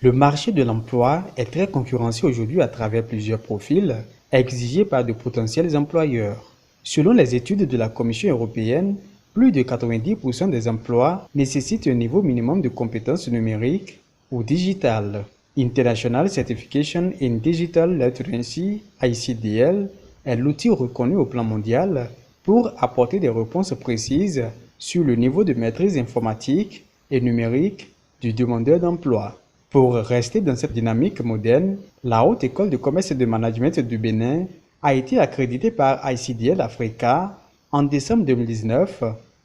Le marché de l'emploi est très concurrencé aujourd'hui à travers plusieurs profils exigés par de potentiels employeurs. Selon les études de la Commission européenne, plus de 90% des emplois nécessitent un niveau minimum de compétences numériques ou digitales. International Certification in Digital Literacy, ICDL, est l'outil reconnu au plan mondial pour apporter des réponses précises sur le niveau de maîtrise informatique et numérique du demandeur d'emploi. Pour rester dans cette dynamique moderne, la Haute École de commerce et de management du Bénin a été accréditée par ICDL Africa en décembre 2019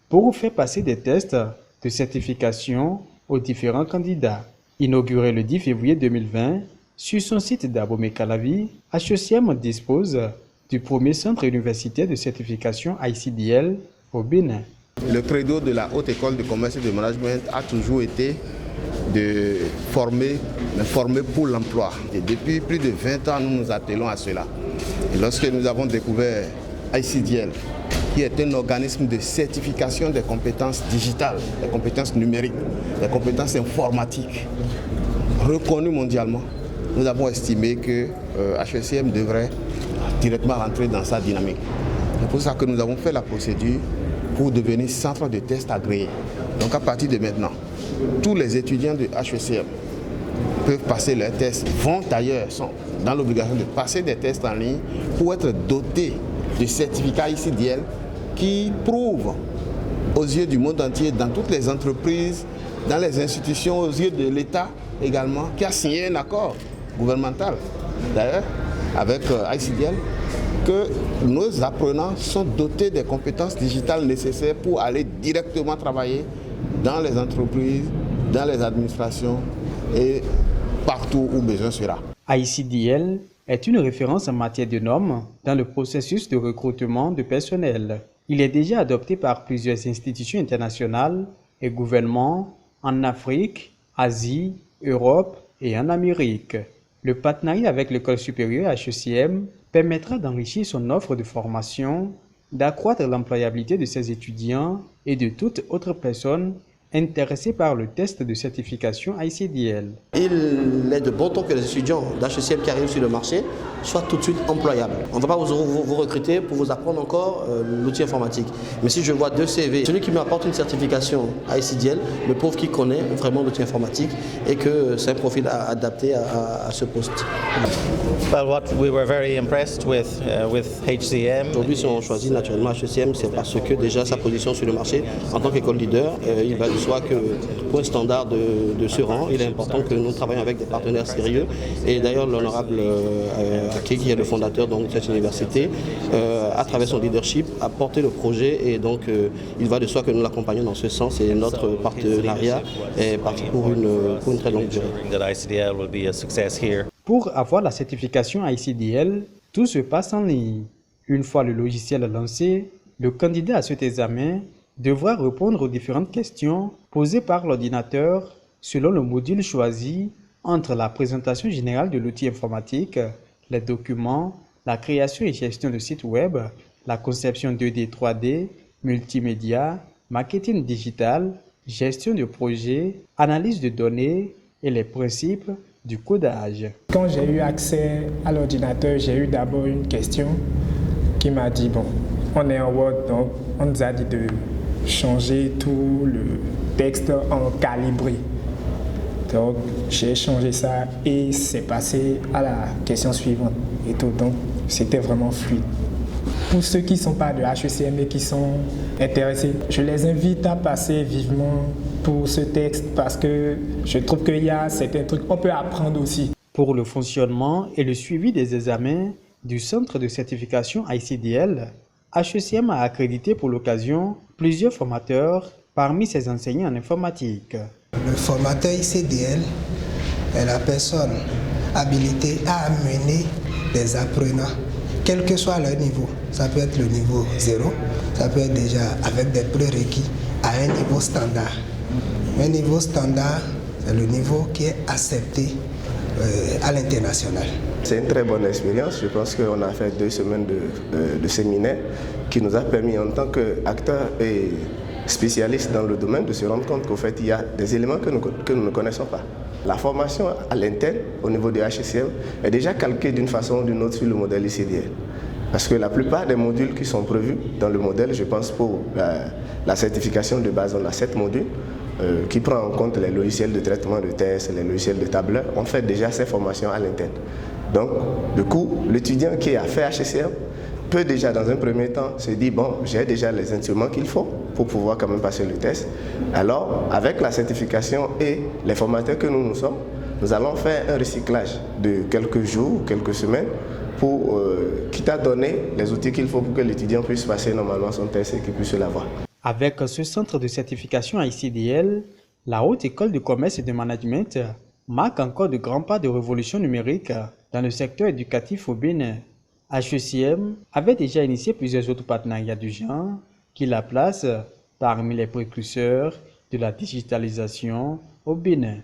pour faire passer des tests de certification aux différents candidats. Inauguré le 10 février 2020, sur son site d'Abomey-Calavi, HECM dispose du premier centre universitaire de certification ICDL au Bénin. Le credo de la Haute École de commerce et de management a toujours été de former pour l'emploi. Et depuis plus de 20 ans, nous nous attelons à cela. Et lorsque nous avons découvert ICDL, qui est un organisme de certification des compétences digitales, des compétences numériques, des compétences informatiques, reconnu mondialement, nous avons estimé que HECM devrait directement rentrer dans sa dynamique. C'est pour ça que nous avons fait la procédure pour devenir centre de test agréé. Donc à partir de maintenant, tous les étudiants de HECM peuvent passer leurs tests, vont d'ailleurs, sont dans l'obligation de passer des tests en ligne pour être dotés de certificats ICDL qui prouvent aux yeux du monde entier, dans toutes les entreprises, dans les institutions, aux yeux de l'État également, qui a signé un accord gouvernemental, d'ailleurs, avec ICDL, que nos apprenants sont dotés des compétences digitales nécessaires pour aller directement travailler dans les entreprises, dans les administrations et partout où besoin sera. ICDL est une référence en matière de normes dans le processus de recrutement de personnel. Il est déjà adopté par plusieurs institutions internationales et gouvernements en Afrique, Asie, Europe et en Amérique. Le partenariat avec l'école supérieure HECM permettra d'enrichir son offre de formation, d'accroître l'employabilité de ses étudiants et de toute autre personne intéressés par le test de certification ICDL. Il est de bon ton que les étudiants d'HECM qui arrivent sur le marché soient tout de suite employables. On ne va pas vous recruter pour vous apprendre encore l'outil informatique. Mais si je vois deux CV, celui qui m'apporte une certification ICDL, le pauvre qui connaît vraiment l'outil informatique et que c'est un profil adapté à ce poste. We were very impressed with HCM. Aujourd'hui, si on choisit naturellement HECM, c'est parce que déjà sa position sur le marché en tant qu'école leader, il va de soi que pour un standard de ce rang, il est important que nous travaillions avec des partenaires sérieux. Et d'ailleurs, l'honorable Aké, qui est le fondateur donc, de cette université, à travers son leadership, a porté le projet et donc il va de soi que nous l'accompagnons dans ce sens et notre partenariat est parti pour une très longue durée. Pour avoir la certification ICDL, tout se passe en ligne. Une fois le logiciel lancé, le candidat à cet examen devra répondre aux différentes questions posées par l'ordinateur selon le module choisi entre la présentation générale de l'outil informatique, les documents, la création et gestion de sites web, la conception 2D, 3D, multimédia, marketing digital, gestion de projet, analyse de données et les principes du codage. Quand j'ai eu accès à l'ordinateur, j'ai eu d'abord une question qui m'a dit, bon, on est en Word, donc on nous a dit de changer tout le texte en calibré. Donc j'ai changé ça et c'est passé à la question suivante et tout. Donc c'était vraiment fluide. Pour ceux qui ne sont pas de HECM et qui sont intéressés, je les invite à passer vivement pour ce texte parce que je trouve qu'il y a certains trucs qu'on peut apprendre aussi. Pour le fonctionnement et le suivi des examens du centre de certification ICDL, HECM a accrédité pour l'occasion plusieurs formateurs parmi ses enseignants en informatique. Le formateur ICDL est la personne habilitée à amener des apprenants, quel que soit leur niveau. Ça peut être le niveau 0, ça peut être déjà avec des prérequis à un niveau standard. Un niveau standard, c'est le niveau qui est accepté à l'international. C'est une très bonne expérience. Je pense qu'on a fait 2 semaines de séminaire qui nous a permis en tant qu'acteurs et spécialistes dans le domaine de se rendre compte qu'au fait il y a des éléments que nous ne connaissons pas. La formation à l'interne, au niveau de HCM, est déjà calquée d'une façon ou d'une autre sur le modèle ICDL. Parce que la plupart des modules qui sont prévus dans le modèle, je pense pour la certification de base, on a 7 modules qui prend en compte les logiciels de traitement de tests, les logiciels de tableur. On fait déjà ces formations à l'interne. Donc, du coup, l'étudiant qui a fait HCM peut déjà, dans un premier temps, se dire, bon, j'ai déjà les instruments qu'il faut pour pouvoir quand même passer le test. Alors, avec la certification et les formateurs que nous sommes, nous allons faire un recyclage de quelques jours, quelques semaines, pour quitte à donner les outils qu'il faut pour que l'étudiant puisse passer normalement son test et qu'il puisse l'avoir. Avec ce centre de certification à ICDL, la Haute École de Commerce et de Management marque encore de grands pas de révolution numérique dans le secteur éducatif au Bénin. HECM avait déjà initié plusieurs autres partenariats du genre qui la placent parmi les précurseurs de la digitalisation au Bénin.